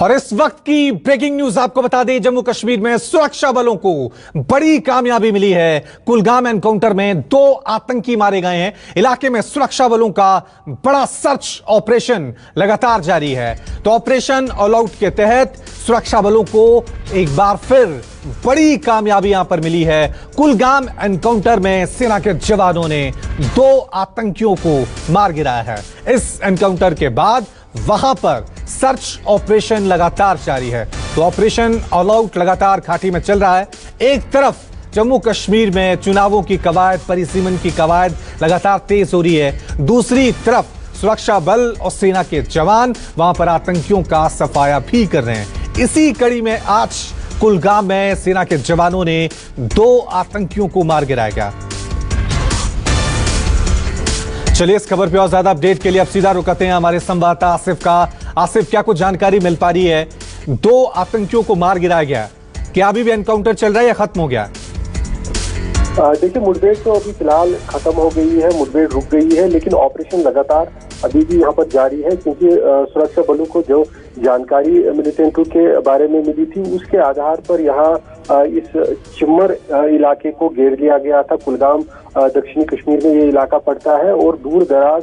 और इस वक्त की ब्रेकिंग न्यूज आपको बता दें, जम्मू कश्मीर में सुरक्षा बलों को बड़ी कामयाबी मिली है। कुलगाम एनकाउंटर में 2 आतंकी मारे गए हैं। इलाके में सुरक्षा बलों का बड़ा सर्च ऑपरेशन लगातार जारी है। तो ऑपरेशन ऑल आउट के तहत सुरक्षा बलों को एक बार फिर बड़ी कामयाबी यहां पर मिली है। कुलगाम एनकाउंटर में सेना के जवानों ने 2 आतंकियों को मार गिराया है। इस एनकाउंटर के बाद वहां पर सर्च ऑपरेशन लगातार जारी है। तो ऑपरेशन ऑल आउट लगातार घाटी में चल रहा है। एक तरफ जम्मू कश्मीर में चुनावों की कवायद, परिसीमन की कवायद लगातार तेज हो रही है, दूसरी तरफ सुरक्षा बल और सेना के जवान वहां पर आतंकियों का सफाया भी कर रहे हैं। इसी कड़ी में आज कुलगाम में सेना के जवानों ने 2 आतंकियों को मार गिराया गया। चलिए इस खबर पे और ज्यादा अपडेट के लिए अब सीधा रुकते हैं हमारे संवाददाता आसिफ का। आसिफ, क्या कुछ जानकारी मिल पा रही है? 2 आतंकियों को मार गिराया गया, क्या अभी भी एनकाउंटर चल रहा है या खत्म हो गया? देखिए, मुठभेड़ तो अभी फिलहाल खत्म हो गई है, मुठभेड़ रुक गई है, लेकिन ऑपरेशन लगातार अभी भी यहाँ पर जारी है, क्योंकि सुरक्षा बलों को जो जानकारी मिलिटेंटों के बारे में मिली थी उसके आधार पर यहाँ इस चिम्मर इलाके को घेर लिया गया था। कुलगाम दक्षिणी कश्मीर में ये इलाका पड़ता है और दूर दराज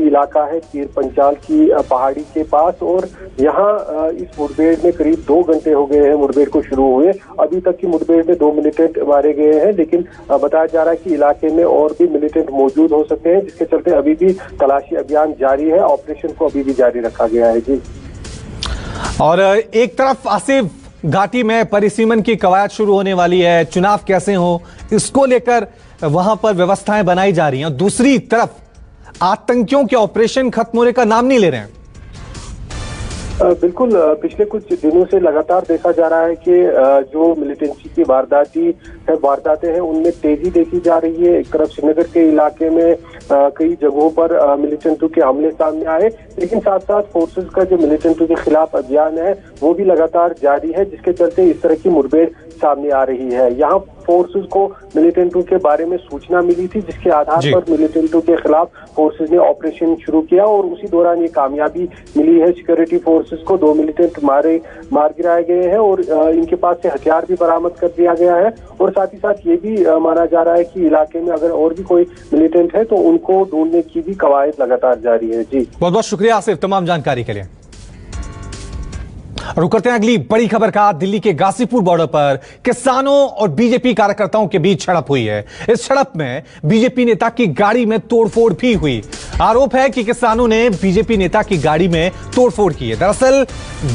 इलाका है पीर पंचाल की पहाड़ी के पास। और यहाँ इस मुठभेड़ में करीब 2 घंटे हो गए हैं मुठभेड़ को शुरू हुए। अभी तक की मुठभेड़ में 2 मिलिटेंट मारे गए हैं, लेकिन बताया जा रहा है कि इलाके में और भी मिलिटेंट मौजूद हो सकते हैं, जिसके चलते अभी भी तलाशी अभियान जारी है। ऑपरेशन को अभी भी जारी रखा गया है। जी, और एक तरफ आसिफ, घाटी में परिसीमन की कवायद शुरू होने वाली है, चुनाव कैसे हो इसको लेकर वहां पर व्यवस्थाएं बनाई जा रही हैं। दूसरी तरफ आतंकियों के ऑपरेशन खत्म होने का नाम नहीं ले रहे हैं। बिल्कुल, पिछले कुछ दिनों से लगातार देखा जा रहा है कि जो मिलिटेंसी की वारदातें हैं उनमें तेजी देखी जा रही है। एक तरफ श्रीनगर के इलाके में कई जगहों पर मिलिटेंटों के हमले सामने आए, लेकिन साथ साथ फोर्सेस का जो मिलिटेंटों के खिलाफ अभियान है वो भी लगातार जारी है, जिसके चलते इस तरह की मुठभेड़ सामने आ रही है। यहाँ फोर्सेस को मिलिटेंटों के बारे में सूचना मिली थी, जिसके आधार पर मिलिटेंटों के खिलाफ फोर्सेस ने ऑपरेशन शुरू किया और उसी दौरान ये कामयाबी मिली है। सिक्योरिटी फोर्सेस को 2 मिलिटेंट मार गिराए गए हैं और इनके पास से हथियार भी बरामद कर दिया गया है। और साथ ही साथ ये भी माना जा रहा है कि इलाके में अगर और भी कोई मिलिटेंट है तो उनको ढूंढने की भी कवायद लगातार जारी है। जी, बहुत बहुत शुक्रिया आसिफ तमाम जानकारी के लिए। रुक करते हैं अगली बड़ी खबर का। दिल्ली के गाजीपुर बॉर्डर पर किसानों और बीजेपी कार्यकर्ताओं के बीच झड़प हुई है। इस झड़प में बीजेपी नेता की गाड़ी में तोड़फोड़ भी हुई। आरोप है कि किसानों ने बीजेपी नेता की गाड़ी में तोड़फोड़ की है। दरअसल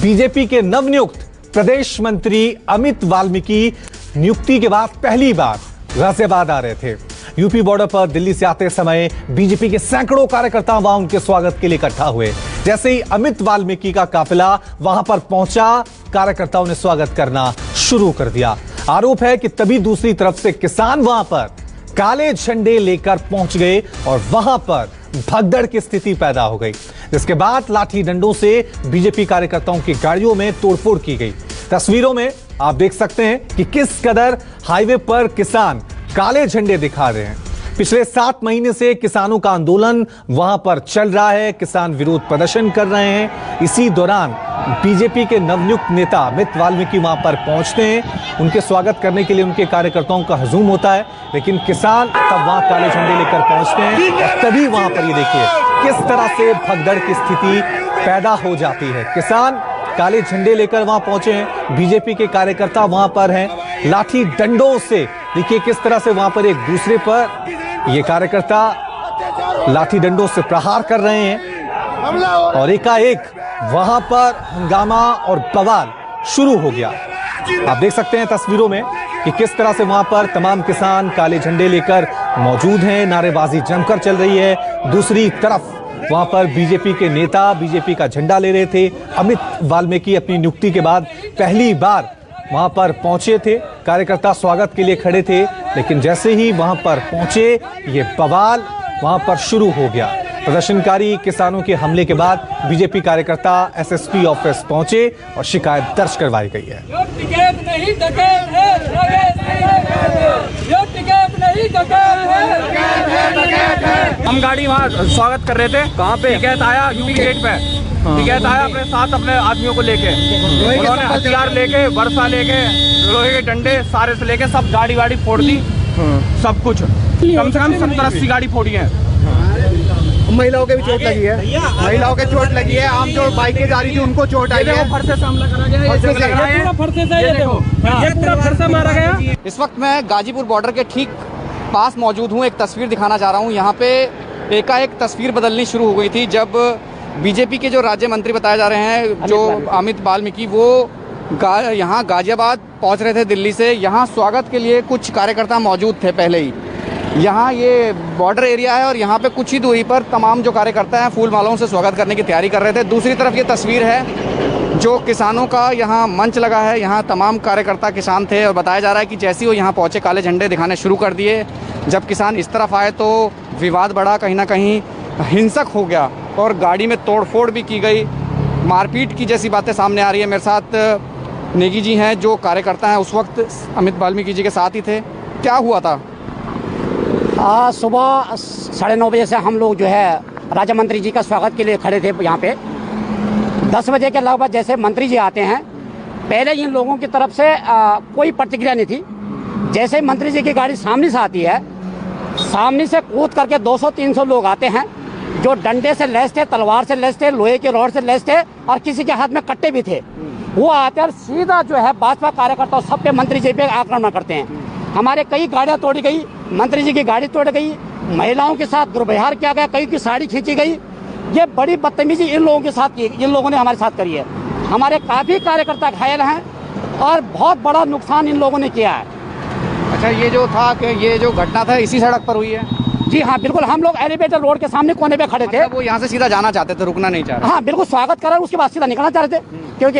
बीजेपी के नवनियुक्त प्रदेश मंत्री अमित वाल्मीकि नियुक्ति के बाद पहली बार गाजियाबाद आ रहे थे। यूपी बॉर्डर पर दिल्ली से आते समय बीजेपी के सैकड़ों कार्यकर्ता वहां उनके स्वागत के लिए इकट्ठा हुए। जैसे ही अमित वाल्मीकि का काफिला वहां पर पहुंचा, कार्यकर्ताओं ने स्वागत करना शुरू कर दिया। आरोप है कि तभी दूसरी तरफ से किसान वहां पर काले झंडे लेकर पहुंच गए और वहां पर भगदड़ की स्थिति पैदा हो गई, जिसके बाद लाठी डंडों से बीजेपी कार्यकर्ताओं की गाड़ियों में तोड़फोड़ की गई। तस्वीरों में आप देख सकते हैं कि किस कदर हाईवे पर किसान काले झंडे दिखा रहे हैं। पिछले 7 महीने से किसानों का आंदोलन वहां पर चल रहा है, किसान विरोध प्रदर्शन कर रहे हैं। इसी दौरान बीजेपी के नवनियुक्त नेता अमित वाल्मीकि वहां पर पहुंचते हैं। उनके स्वागत करने के लिए उनके कार्यकर्ताओं का हजूम होता है, लेकिन किसान तब वहां काले झंडे लेकर पहुंचते हैं और तभी वहां पर ये देखिए किस तरह से भगदड़ की स्थिति पैदा हो जाती है। किसान काले झंडे लेकर वहां पहुंचे हैं, बीजेपी के कार्यकर्ता वहां पर हैं, लाठी डंडों से देखिए किस तरह से वहां पर एक दूसरे पर ये कार्यकर्ता लाठी डंडों से प्रहार कर रहे हैं और एकाएक वहां पर हंगामा और बवाल शुरू हो गया। आप देख सकते हैं तस्वीरों में कि किस तरह से वहां पर तमाम किसान काले झंडे लेकर मौजूद हैं, नारेबाजी जमकर चल रही है। दूसरी तरफ वहां पर बीजेपी के नेता बीजेपी का झंडा ले रहे थे। अमित वाल्मीकि अपनी नियुक्ति के बाद पहली बार वहां पर पहुंचे थे, कार्यकर्ता स्वागत के लिए खड़े थे, लेकिन जैसे ही वहां पर पहुंचे ये बवाल वहां पर शुरू हो गया। प्रदर्शनकारी किसानों के हमले के बाद बीजेपी कार्यकर्ता एसएसपी ऑफिस पहुंचे और शिकायत दर्ज करवाई गई है। हम गाड़ी वहाँ स्वागत कर रहे थे, कहाँ पे शिकायत आया यूपी गेट पे, टिकैत आया अपने साथ अपने आदमियों को लेके, उन्होंने हथियार लेके, वर्षा लेके, लोहे के डंडे सारे से लेके सब गाड़ी वाड़ी फोड़ दी, सब कुछ कम से कम 70-80 गाड़ी फोड़ी है। महिलाओं के भी चोट लगी है, महिलाओं के चोट लगी है। आम जो बाइकें जा रही थी उनको चोट आई है। फरसे से हमला करा गया, ये पूरा फरसे से, ये पूरा फरसा मारा गया। इस वक्त मैं गाजीपुर बॉर्डर के ठीक पास मौजूद हूँ। एक तस्वीर दिखाना चाह रहा हूँ। यहाँ पे एकाएक तस्वीर बदलनी शुरू हो गई थी जब बीजेपी के जो राज्य मंत्री बताए जा रहे हैं, जो अमित वाल्मीकि, वो यहाँ गाजियाबाद पहुँच रहे थे दिल्ली से। यहाँ स्वागत के लिए कुछ कार्यकर्ता मौजूद थे पहले ही। यहाँ ये बॉर्डर एरिया है और यहाँ पे कुछ ही दूरी पर तमाम जो कार्यकर्ता हैं फूल मालाओं से स्वागत करने की तैयारी कर रहे थे। दूसरी तरफ ये तस्वीर है जो किसानों का यहाँ मंच लगा है। यहाँ तमाम कार्यकर्ता किसान थे और बताया जा रहा है कि जैसे ही वो यहाँ पहुँचे काले झंडे दिखाने शुरू कर दिए। जब किसान इस तरफ आए तो विवाद बढ़ा, कहीं ना कहीं हिंसक हो गया और गाड़ी में तोड़फोड़ भी की गई, मारपीट की जैसी बातें सामने आ रही है। मेरे साथ नेगी जी हैं जो कार्यकर्ता हैं, उस वक्त अमित वाल्मीकि जी के साथ ही थे। क्या हुआ था? आज सुबह 9:30 बजे से हम लोग जो है राज्य मंत्री जी का स्वागत के लिए खड़े थे यहाँ पे। 10 बजे के लगभग जैसे मंत्री जी आते हैं, पहले इन लोगों की तरफ से कोई प्रतिक्रिया नहीं थी। जैसे मंत्री जी की गाड़ी सामने से आती है, सामने से कूद करके 200-300 लोग आते हैं जो डंडे से लैस थे, तलवार से लैस थे, लोहे के रॉड से लैस थे और किसी के हाथ में कट्टे भी थे। वो आते और सीधा जो है भाजपा कार्यकर्ता सब पे मंत्री जी पे आक्रमण करते हैं। हमारे कई गाड़ियां तोड़ी गई, मंत्री जी की गाड़ी तोड़ गई, महिलाओं के साथ दुर्व्यवहार किया गया, कई की साड़ी खींची गई। ये बड़ी बदतमीजी इन लोगों के साथ की, इन लोगों ने हमारे साथ करी है। हमारे काफ़ी कार्यकर्ता घायल हैं और बहुत बड़ा नुकसान इन लोगों ने किया है। अच्छा, ये जो था कि ये जो घटना था इसी सड़क पर हुई है? जी हाँ, बिल्कुल। हम लोग एलिवेटर रोड के सामने कोने पे खड़े थे। वो यहाँ से सीधा जाना चाहते थे, रुकना नहीं चाह रहे? हाँ, बिल्कुल। स्वागत करा, उसके बाद सीधा निकलना चाह रहे थे क्योंकि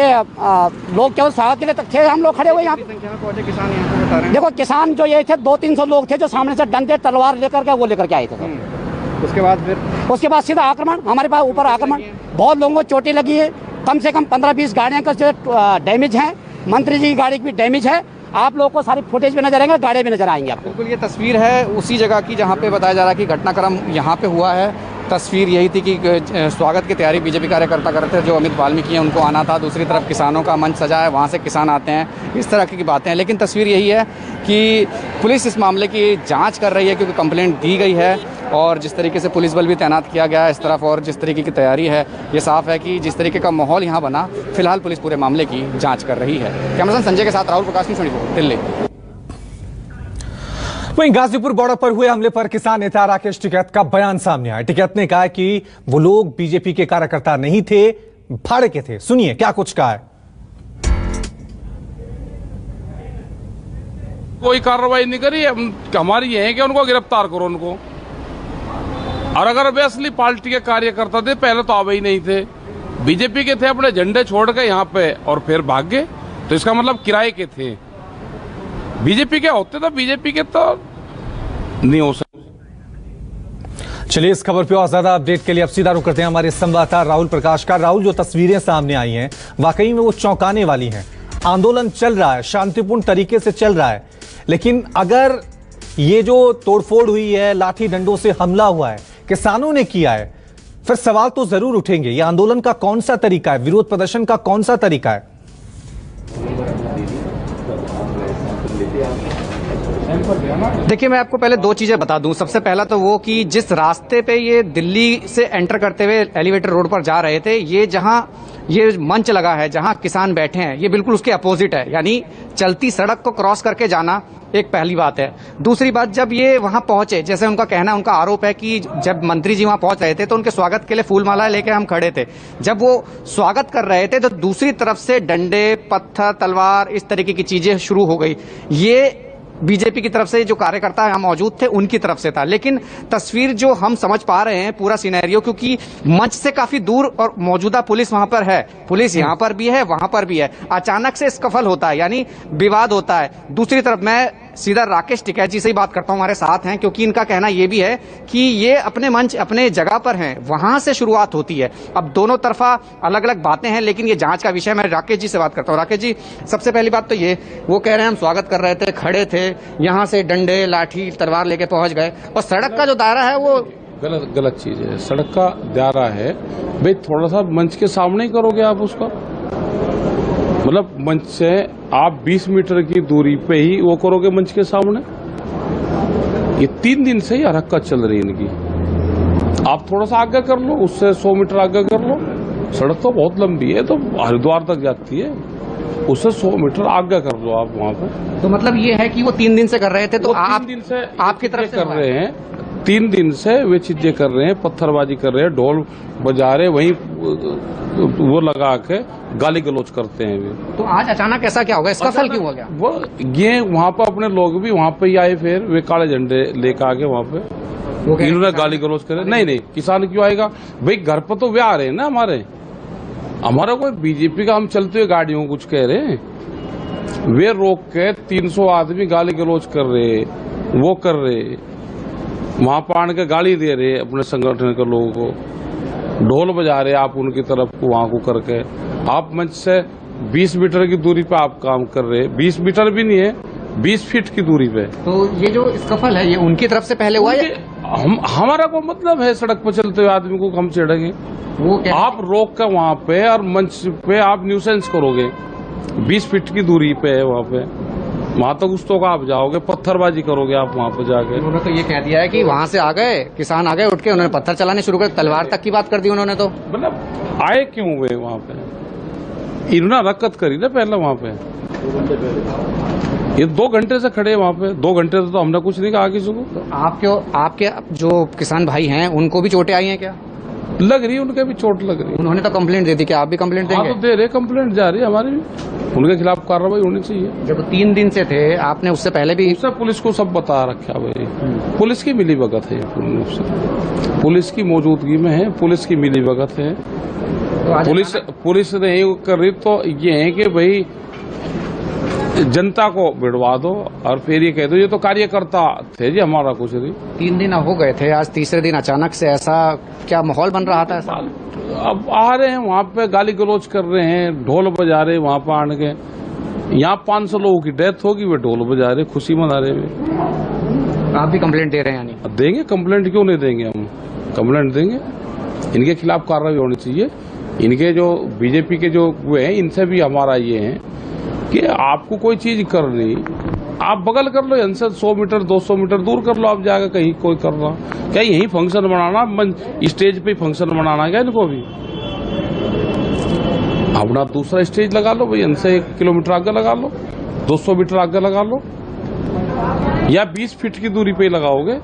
लोग केवल स्वागत के लिए तक थे। हम लोग खड़े हुए यहाँ पे। किसान यहाँ पे बता रहे हैं। देखो, किसान जो ये थे 200-300 लोग थे जो सामने से डंडे तलवार लेकर के वो लेकर के आए थे। उसके बाद सीधा आक्रमण, हमारे पास ऊपर आक्रमण। बहुत लोगों को चोटें लगी है। कम से कम 15-20 गाड़ियाँ का जो डैमेज है, मंत्री जी की गाड़ी की भी डैमेज है। आप लोगों को सारी फुटेज भी नजर आएंगे, गाड़ी भी नजर आएंगे आपको। बिल्कुल, ये तस्वीर है उसी जगह की जहाँ पे बताया जा रहा है कि घटनाक्रम यहाँ पे हुआ है। तस्वीर यही थी कि स्वागत की तैयारी बीजेपी कार्यकर्ता कर रहे थे, जो अमित वाल्मीकि हैं उनको आना था। दूसरी तरफ किसानों का मंच सजा है, वहाँ से किसान आते हैं, इस तरह की बातें हैं। लेकिन तस्वीर यही है कि पुलिस इस मामले की जांच कर रही है क्योंकि कंप्लेंट दी गई है और जिस तरीके से पुलिस बल भी तैनात किया गया है इस तरफ और जिस तरीके की तैयारी है, ये साफ है कि जिस तरीके का माहौल यहाँ बना, फिलहाल पुलिस पूरे मामले की जाँच कर रही है। कैमरामैन संजय के साथ राहुल प्रकाश, दिल्ली। वहीं गाजीपुर बॉर्डर पर हुए हमले पर किसान नेता राकेश टिकैत का बयान सामने आया। टिकैत ने कहा कि वो लोग बीजेपी के कार्यकर्ता नहीं थे, भाड़े के थे। सुनिए क्या कुछ कहा है। कोई कार्रवाई नहीं करी, हमारी ये है कि उनको गिरफ्तार करो उनको। और अगर वे असली पार्टी के कार्यकर्ता थे, पहले तो आवे ही नहीं थे, बीजेपी के थे, अपने झंडे छोड़ के यहाँ पे और फिर भाग गए, तो इसका मतलब किराए के थे। बीजेपी के होते तो बीजेपी के तो नहीं हो सकते। चलिए, इस खबर पे और ज्यादा अपडेट के लिए अब सीधा रुख करते हैं हमारे संवाददाता राहुल प्रकाश का। राहुल, जो तस्वीरें सामने आई हैं वाकई में वो चौंकाने वाली हैं। आंदोलन चल रहा है, शांतिपूर्ण तरीके से चल रहा है, लेकिन अगर ये जो तोड़फोड़ हुई है, लाठी डंडों से हमला हुआ है, किसानों ने किया है, फिर सवाल तो जरूर उठेंगे। ये आंदोलन का कौन सा तरीका है, विरोध प्रदर्शन का कौन सा तरीका है? देखिए, मैं आपको पहले दो चीजें बता दूं। सबसे पहला तो वो कि जिस रास्ते पे ये दिल्ली से एंटर करते हुए एलिवेटर रोड पर जा रहे थे, ये जहां ये मंच लगा है, जहां किसान बैठे हैं, ये बिल्कुल उसके अपोजिट है। यानी चलती सड़क को क्रॉस करके जाना एक पहली बात है। दूसरी बात, जब ये वहां पहुंचे, जैसे उनका कहना, उनका आरोप है कि जब मंत्री जी वहां पहुंच रहे थे तो उनके स्वागत के लिए फूल मालाएं लेके हम खड़े थे। जब वो स्वागत कर रहे थे तो दूसरी तरफ से डंडे, पत्थर, तलवार, इस तरीके की चीजें शुरू हो गई। ये बीजेपी की तरफ से जो कार्यकर्ता यहाँ मौजूद थे उनकी तरफ से था। लेकिन तस्वीर जो हम समझ पा रहे हैं, पूरा सिनेरियो, क्योंकि मंच से काफी दूर और मौजूदा पुलिस वहां पर है, पुलिस यहाँ पर भी है, वहां पर भी है, अचानक से स्कफल होता है, यानी विवाद होता है। दूसरी तरफ मैं सीधा राकेश टिकैत जी से ही बात करता हूं, हमारे साथ हैं, क्योंकि इनका कहना यह भी है कि ये अपने मंच, अपने जगह पर हैं, वहां से शुरुआत होती है। अब दोनों तरफा अलग अलग बातें हैं, लेकिन ये जांच का विषय। मैं राकेश जी से बात करता हूं। राकेश जी, सबसे पहली बात तो ये, वो कह रहे हैं हम स्वागत कर रहे थे, खड़े थे, यहां से डंडे, लाठी, तलवार लेके पहुंच गए, और सड़क का जो दायरा है वो गलत चीज है। सड़क का दायरा है भाई, थोड़ा सा मंच के सामने ही करोगे आप उसका, मतलब मंच से आप 20 मीटर की दूरी पे ही वो करोगे मंच के सामने। ये 3 दिन से ही हरकत चल रही है इनकी। आप थोड़ा सा आगे कर लो, उससे 100 मीटर आगे कर लो। सड़क तो बहुत लंबी है, तो हरिद्वार तक जाती है, उससे 100 मीटर आगे कर लो आप वहाँ पे। तो मतलब ये है कि वो 3 दिन से कर रहे थे, तो आप 3 दिन से आपकी तरफ से कर रहे हैं। 3 दिन से वे चीजें कर रहे हैं, पत्थरबाजी कर रहे हैं, ढोल बजा रहे, वहीं वो लगा के गाली गलौज करते हैं वे। तो आज अचानक ऐसा क्या होगा, इसका फल क्यों हो गया? वो ये वहाँ पर अपने लोग भी वहाँ पे ही आए, फिर वे काले झंडे लेकर आगे वहाँ पे इन्होंने गाली गलौज करे। नहीं, किसान क्यों आएगा भाई, घर पर तो वे आ रहे हैं ना हमारा कोई बीजेपी का हम चलते हुए गाड़ियों कुछ कह रहे हैं। वे रोक के 300 आदमी गाली गलौज कर रहे, वो कर रहे, वहां पर आने के गाली दे रहे अपने संगठन के लोगों को, ढोल बजा रहे आप उनकी तरफ को वहां को करके। आप मंच से 20 मीटर की दूरी पे आप काम कर रहे, 20 मीटर भी नहीं है, 20 फीट की दूरी पे। तो ये जो स्कफल है ये उनकी तरफ से पहले हुआ है? हमारा को मतलब है सड़क पर चलते हुए आदमी को हम छेड़ेंगे? वो क्या? आप रोक कर वहाँ पे और मंच पे आप न्यूसेंस करोगे, 20 फीट की दूरी पे है वहाँ पे, वहाँ तक उस तो आप जाओगे, पत्थरबाजी करोगे आप वहाँ पे जाके। उन्होंने तो ये कह दिया है कि वहाँ से आ गए किसान, आ गए उठ के, उन्होंने पत्थर चलाने शुरू कर, तलवार तक की बात कर दी उन्होंने। तो मतलब आए क्यों हुए वहाँ पे? इन्होंने हरकत करी ना पहले वहाँ पे, ये 2 घंटे से खड़े वहाँ पे, 2 घंटे से तो हमने कुछ नहीं कहा किसी को। तो आपके जो किसान भाई हैं उनको भी चोटें आई हैं क्या? लग रही, उनके भी चोट लग रही। उन्होंने तो कंप्लेंट दे दी, क्या आप भी कंप्लेंट देंगे? तो दे रहे, कंप्लेंट जा रही है हमारी भी, उनके खिलाफ कार्रवाई होनी चाहिए। जब 3 दिन से थे, आपने उससे पहले भी उससे पुलिस को सब बता रखा भाई, पुलिस की मिली भगत है, पुलिस की मौजूदगी में है, पुलिस की मिली भगत है। पुलिस नहीं कर रही तो ये है कि भाई जनता को भिड़वा दो और फिर ये कह दो ये तो कार्यकर्ता थे जी, हमारा कुछ नहीं। 3 दिन हो गए थे, आज तीसरे दिन अचानक से ऐसा क्या माहौल बन रहा था ऐसा? अब आ रहे हैं वहाँ पे, गाली गलौज कर रहे हैं, ढोल बजा रहे वहाँ पे आने के। यहाँ 500 लोगों की डेथ होगी, वे ढोल बजा रहे, खुशी मना रहे। आप भी कंप्लेंट दे रहे हैं? यानी देंगे, कंप्लेंट क्यों नहीं देंगे, हम कंप्लेंट देंगे। इनके खिलाफ कार्रवाई होनी चाहिए। इनके जो बीजेपी के जो हुए हैं, इनसे भी हमारा ये है कि आपको कोई चीज करनी, आप बगल कर लो, इनसे 100 मीटर 200 मीटर दूर कर लो आप जाकर कहीं, कोई कर रहा क्या यही फंक्शन बनाना, स्टेज पे फंक्शन बनाना क्या इनको भी? अपना दूसरा स्टेज लगा लो भाई, इनसे 1 किलोमीटर आगे लगा लो, 200 मीटर आगे लगा लो, या 20 फीट की दूरी पे ही लगाओगे।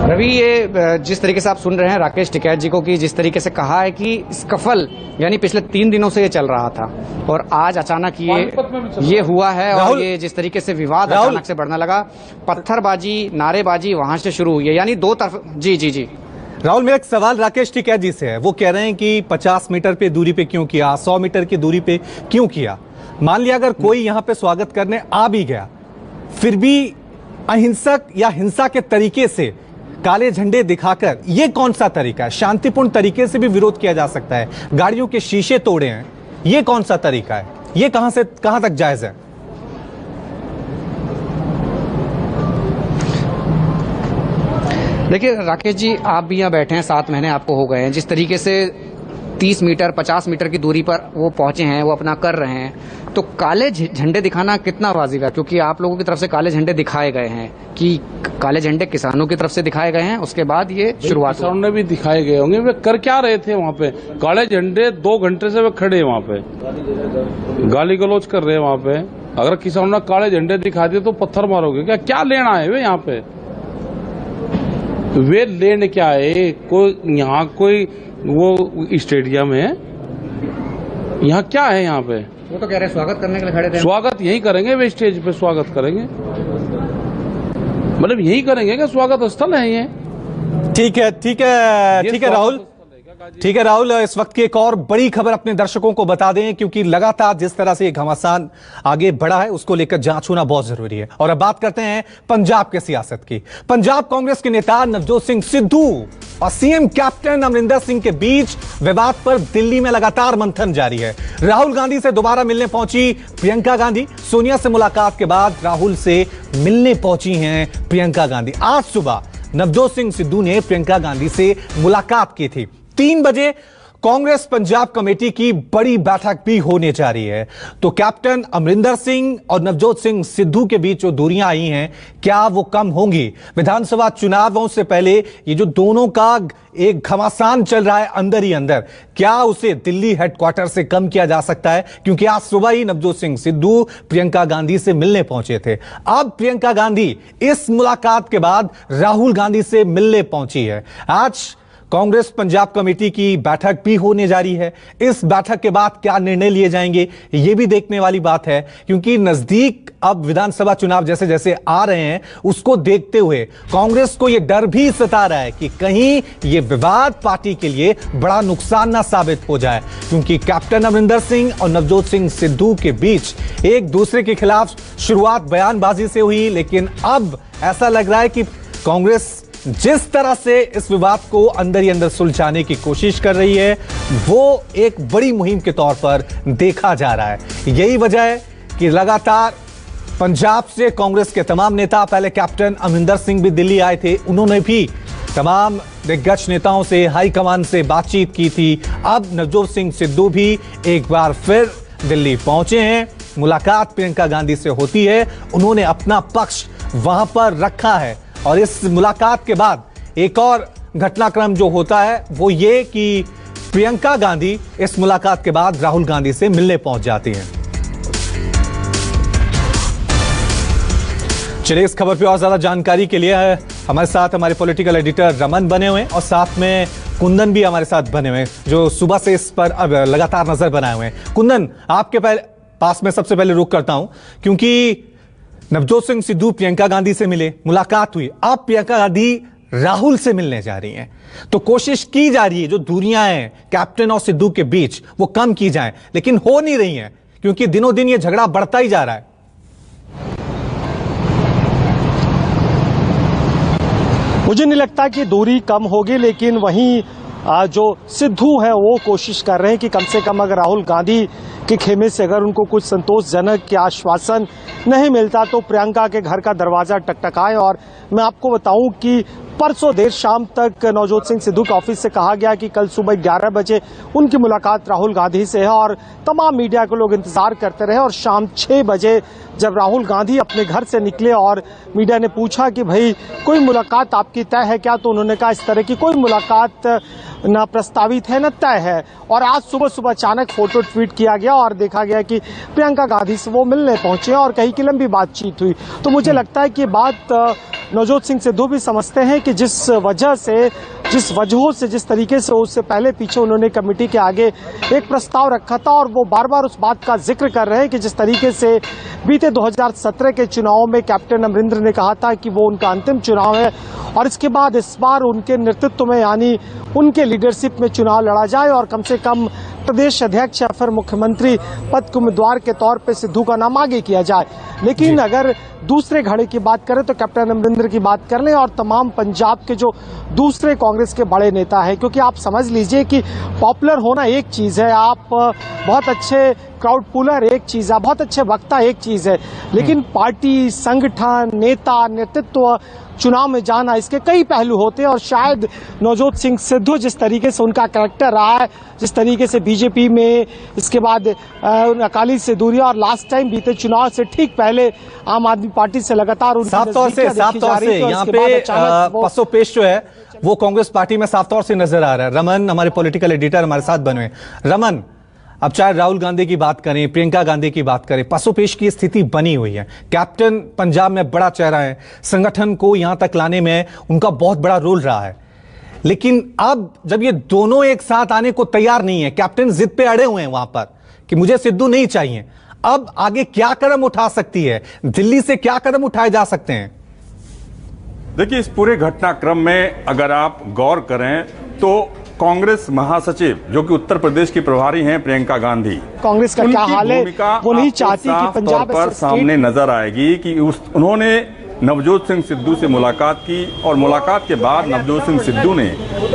रवि, ये जिस तरीके से आप सुन रहे हैं राकेश टिकैत जी को, कि जिस तरीके से कहा है कि स्कफल यानी पिछले 3 दिनों से ये चल रहा था और आज अचानक ये हुआ है, और ये जिस तरीके से विवाद अचानक से बढ़ने लगा, पत्थरबाजी नारेबाजी वहां से शुरू हुई है, यानी 2 तरफ। जी राहुल, मेरा एक सवाल राकेश टिकैत जी से है। वो कह रहे हैं कि 50 मीटर पे दूरी पे क्यों किया, 100 मीटर की दूरी पे क्यों किया? मान लिया अगर कोई यहाँ पे स्वागत करने आ भी गया, फिर भी अहिंसक या हिंसा के तरीके से काले झंडे दिखाकर, ये कौन सा तरीका है? शांतिपूर्ण तरीके से भी विरोध किया जा सकता है, गाड़ियों के शीशे तोड़े हैं, ये कौन सा तरीका है? ये कहां से कहां तक जायज है? देखिए राकेश जी, आप भी यहाँ बैठे हैं, 7 महीने आपको हो गए हैं, जिस तरीके से 30 मीटर 50 मीटर की दूरी पर वो पहुंचे हैं, वो अपना कर रहे हैं, तो काले झंडे दिखाना कितना वाजिब है? क्योंकि आप लोगों की तरफ से काले झंडे दिखाए गए हैं, कि काले झंडे किसानों की तरफ से दिखाए गए हैं, उसके बाद ये शुरुआत। किसानों ने भी दिखाए गए होंगे, वे कर क्या रहे थे वहाँ पे? काले झंडे 2 घंटे से वे खड़े वहाँ पे गाली गलौज कर रहे हैं वहाँ पे। अगर किसानों ने काले झंडे दिखा दिए तो पत्थर मारोगे क्या? क्या लेना है वे यहाँ पे? वे लेने क्या है? कोई यहाँ कोई वो स्टेडियम है, यहाँ क्या है? यहाँ पे वो तो कह रहे हैं स्वागत करने के लिए खड़े थे। स्वागत यही करेंगे, वे स्टेज पे स्वागत करेंगे, मतलब यही करेंगे क्या? स्वागत स्थल है ये। ठीक है राहुल, ठीक है राहुल, इस वक्त की एक और बड़ी खबर अपने दर्शकों को बता दें, क्योंकि लगातार जिस तरह से घमासान आगे बढ़ा है उसको लेकर जांच होना बहुत जरूरी है। और अब बात करते हैं पंजाब के सियासत की। पंजाब कांग्रेस के नेता नवजोत सिंह सिद्धू और सीएम कैप्टन अमरिंदर सिंह के बीच विवाद पर दिल्ली में लगातार मंथन जारी है। राहुल गांधी से दोबारा मिलने पहुंची प्रियंका गांधी। सोनिया से मुलाकात के बाद राहुल से मिलने पहुंची हैं प्रियंका गांधी। आज सुबह नवजोत सिंह सिद्धू ने प्रियंका गांधी से मुलाकात की थी। 3 बजे कांग्रेस पंजाब कमेटी की बड़ी बैठक भी होने जा रही है। तो कैप्टन अमरिंदर सिंह और नवजोत सिंह सिद्धू के बीच जो दूरियां आई हैं, क्या वो कम होंगी? विधानसभा चुनावों से पहले ये जो दोनों का एक घमासान चल रहा है अंदर ही अंदर, क्या उसे दिल्ली हेडक्वार्टर से कम किया जा सकता है? क्योंकि आज सुबह ही नवजोत सिंह सिद्धू प्रियंका गांधी से मिलने पहुंचे थे। अब प्रियंका गांधी इस मुलाकात के बाद राहुल गांधी से मिलने पहुंची है। आज कांग्रेस पंजाब कमेटी की बैठक भी होने जा रही है। इस बैठक के बाद क्या निर्णय लिए जाएंगे, यह भी देखने वाली बात है, क्योंकि नजदीक अब विधानसभा चुनाव जैसे जैसे आ रहे हैं, उसको देखते हुए कांग्रेस को यह डर भी सता रहा है कि कहीं यह विवाद पार्टी के लिए बड़ा नुकसान ना साबित हो जाए। क्योंकि कैप्टन अमरिंदर सिंह और नवजोत सिंह सिद्धू के बीच एक दूसरे के खिलाफ शुरुआत बयानबाजी से हुई, लेकिन अब ऐसा लग रहा है कि कांग्रेस जिस तरह से इस विवाद को अंदर ही अंदर सुलझाने की कोशिश कर रही है, वो एक बड़ी मुहिम के तौर पर देखा जा रहा है। यही वजह है कि लगातार पंजाब से कांग्रेस के तमाम नेता, पहले कैप्टन अमरिंदर सिंह भी दिल्ली आए थे, उन्होंने भी तमाम दिग्गज नेताओं से, हाईकमान से बातचीत की थी। अब नवजोत सिंह सिद्धू भी एक बार फिर दिल्ली पहुंचे हैं। मुलाकात प्रियंका गांधी से होती है, उन्होंने अपना पक्ष वहां पर रखा है। और इस मुलाकात के बाद एक और घटनाक्रम जो होता है वो ये कि प्रियंका गांधी इस मुलाकात के बाद राहुल गांधी से मिलने पहुंच जाती हैं। चलिए, इस खबर पे और ज्यादा जानकारी के लिए हमारे साथ हमारे पॉलिटिकल एडिटर रमन बने हुए हैं और साथ में कुंदन भी हमारे साथ बने हुए हैं, जो सुबह से इस पर अब लगातार नजर बनाए हुए हैं। कुंदन, आपके पास में सबसे पहले रुक करता हूं, क्योंकि नवजोत सिंह सिद्धू प्रियंका गांधी से मिले, मुलाकात हुई, अब प्रियंका गांधी राहुल से मिलने जा रही हैं। तो कोशिश की जा रही है जो दूरियां हैं कैप्टन और सिद्धू के बीच वो कम की जाएं, लेकिन हो नहीं रही हैं, क्योंकि दिनों दिन ये झगड़ा बढ़ता ही जा रहा है। मुझे नहीं लगता कि दूरी कम होगी, लेकिन वहीं जो सिद्धू है वो कोशिश कर रहे हैं कि कम से कम अगर राहुल गांधी के खेमे से अगर उनको कुछ संतोषजनक या आश्वासन नहीं मिलता तो प्रियंका के घर का दरवाजा टकटकाए। और मैं आपको बताऊं कि परसों देर शाम तक नवजोत सिंह सिद्धू के ऑफिस से कहा गया कि कल सुबह 11 बजे उनकी मुलाकात राहुल गांधी से है, और तमाम मीडिया के लोग इंतजार करते रहे। और शाम 6 बजे जब राहुल गांधी अपने घर से निकले और मीडिया ने पूछा कि भाई कोई मुलाकात आपकी तय है क्या, तो उन्होंने कहा इस तरह की कोई मुलाकात न प्रस्तावित है न तय है। और आज सुबह सुबह अचानक फोटो ट्वीट किया गया और देखा गया कि प्रियंका गांधी से वो मिलने पहुंचे और कहीं की लंबी बातचीत हुई। तो मुझे लगता है कि बात नवजोत सिंह सिद्धू भी समझते हैं कि जिस वजहों से जिस तरीके से उससे पहले पीछे उन्होंने कमेटी के आगे एक प्रस्ताव रखा था, और वो बार बार उस बात का जिक्र कर रहे हैं कि जिस तरीके से बीते 2017 के चुनाव में कैप्टन अमरिंदर ने कहा था कि वो उनका अंतिम चुनाव है और इसके बाद इस बार उनके नेतृत्व में यानी उनके लीडरशिप में चुनाव लड़ा जाए और कम से कम प्रदेश अध्यक्ष या फिर मुख्यमंत्री पद के उम्मीदवार के तौर पे सिद्धू का नाम आगे किया जाए। लेकिन अगर दूसरे घड़े की बात करें तो कैप्टन अमरिंदर की बात कर लें और तमाम पंजाब के जो दूसरे कांग्रेस के बड़े नेता हैं, क्योंकि आप समझ लीजिए कि पॉपुलर होना एक चीज है, आप बहुत अच्छे क्राउड पुलर एक चीज है, बहुत अच्छे वक्ता एक चीज है, लेकिन पार्टी, संगठन, नेता, नेतृत्व, चुनाव में जाना, इसके कई पहलू होते हैं। और शायद नवजोत सिंह सिद्धू जिस तरीके से उनका कैरेक्टर रहा है, जिस तरीके से बीजेपी में, इसके बाद अकाली से दूरी और लास्ट टाइम बीते चुनाव से ठीक पहले आम आदमी पार्टी से लगातार साफ तौर से यहाँ पे पसोपेश जो है वो कांग्रेस पार्टी में साफ तौर से नजर आ रहा है। रमन हमारे पॉलिटिकल एडिटर हमारे साथ बने हुए। रमन, अब चाहे राहुल गांधी की बात करें, प्रियंका गांधी की बात करें, पसोपेश की स्थिति बनी हुई है। कैप्टन पंजाब में बड़ा चेहरा है, संगठन को यहां तक लाने में उनका बहुत बड़ा रोल रहा है, लेकिन अब जब ये दोनों एक साथ आने को तैयार नहीं है, कैप्टन जिद पे अड़े हुए हैं वहां पर कि मुझे सिद्धू नहीं चाहिए, अब आगे क्या कदम उठा सकती है दिल्ली से, क्या कदम उठाए जा सकते हैं? देखिए, इस पूरे घटनाक्रम में अगर आप गौर करें तो कांग्रेस महासचिव जो कि उत्तर प्रदेश की प्रभारी हैं प्रियंका गांधी, कांग्रेस का क्या हाल है वो नहीं चाहती कि पंजाब पर सामने नजर आएगी कि उन्होंने नवजोत सिंह सिद्धू से मुलाकात की और मुलाकात के बाद नवजोत सिंह सिद्धू ने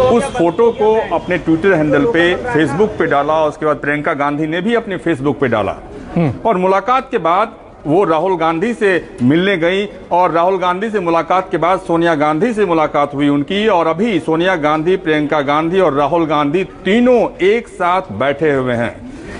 उस फोटो को अपने ट्विटर हैंडल पे, फेसबुक पे डाला, उसके बाद प्रियंका गांधी ने भी अपने फेसबुक पे डाला और मुलाकात के बाद वो राहुल गांधी से मिलने गई और राहुल गांधी से मुलाकात के बाद सोनिया गांधी से मुलाकात हुई उनकी, और अभी सोनिया गांधी, प्रियंका गांधी और राहुल गांधी तीनों एक साथ बैठे हुए हैं।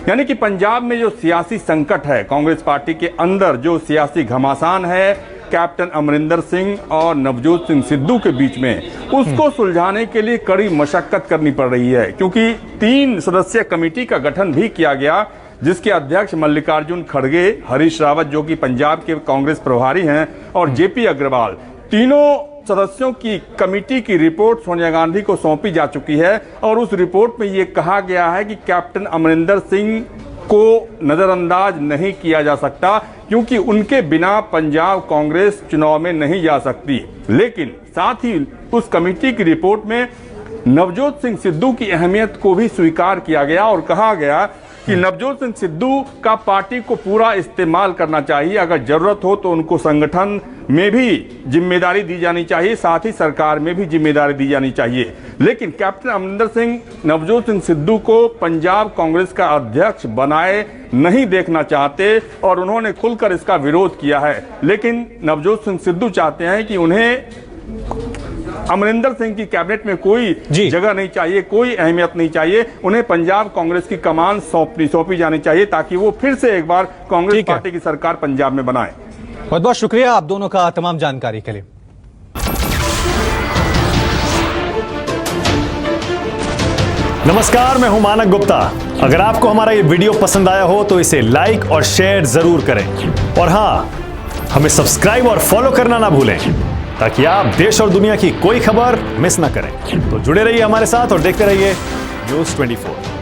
यानी कि पंजाब में जो सियासी संकट है, कांग्रेस पार्टी के अंदर जो सियासी घमासान है कैप्टन अमरिंदर सिंह और नवजोत सिंह सिद्धू के बीच में, उसको सुलझाने के लिए कड़ी मशक्कत करनी पड़ रही है, क्योंकि 3 सदस्यीय कमेटी का गठन भी किया गया, जिसके अध्यक्ष मल्लिकार्जुन खड़गे, हरीश रावत जो कि पंजाब के कांग्रेस प्रभारी हैं, और जेपी अग्रवाल, तीनों सदस्यों की कमेटी की रिपोर्ट सोनिया गांधी को सौंपी जा चुकी है। और उस रिपोर्ट में ये कहा गया है कि कैप्टन अमरिंदर सिंह को नजरअंदाज नहीं किया जा सकता, क्योंकि उनके बिना पंजाब कांग्रेस चुनाव में नहीं जा सकती। लेकिन साथ ही उस कमेटी की रिपोर्ट में नवजोत सिंह सिद्धू की अहमियत को भी स्वीकार किया गया और कहा गया कि नवजोत सिंह सिद्धू का पार्टी को पूरा इस्तेमाल करना चाहिए, अगर जरूरत हो तो उनको संगठन में भी जिम्मेदारी दी जानी चाहिए, साथ ही सरकार में भी जिम्मेदारी दी जानी चाहिए। लेकिन कैप्टन अमरिंदर सिंह नवजोत सिंह सिद्धू को पंजाब कांग्रेस का अध्यक्ष बनाए नहीं देखना चाहते और उन्होंने खुलकर इसका विरोध किया है। लेकिन नवजोत सिंह सिद्धू चाहते हैं कि उन्हें अमरिंदर सिंह की कैबिनेट में कोई जगह नहीं चाहिए, कोई अहमियत नहीं चाहिए, उन्हें पंजाब कांग्रेस की कमान सौंपी जानी चाहिए, ताकि वो फिर से एक बार कांग्रेस पार्टी की सरकार पंजाब में बनाए। बहुत बहुत शुक्रिया आप दोनों का तमाम जानकारी के लिए। नमस्कार, मैं हूं मानक गुप्ता। अगर आपको हमारा ये वीडियो पसंद आया हो तो इसे लाइक और शेयर जरूर करें, और हां, हमें सब्सक्राइब और फॉलो करना ना भूलें, ताकि आप देश और दुनिया की कोई खबर मिस ना करें। तो जुड़े रहिए हमारे साथ और देखते रहिए News 24।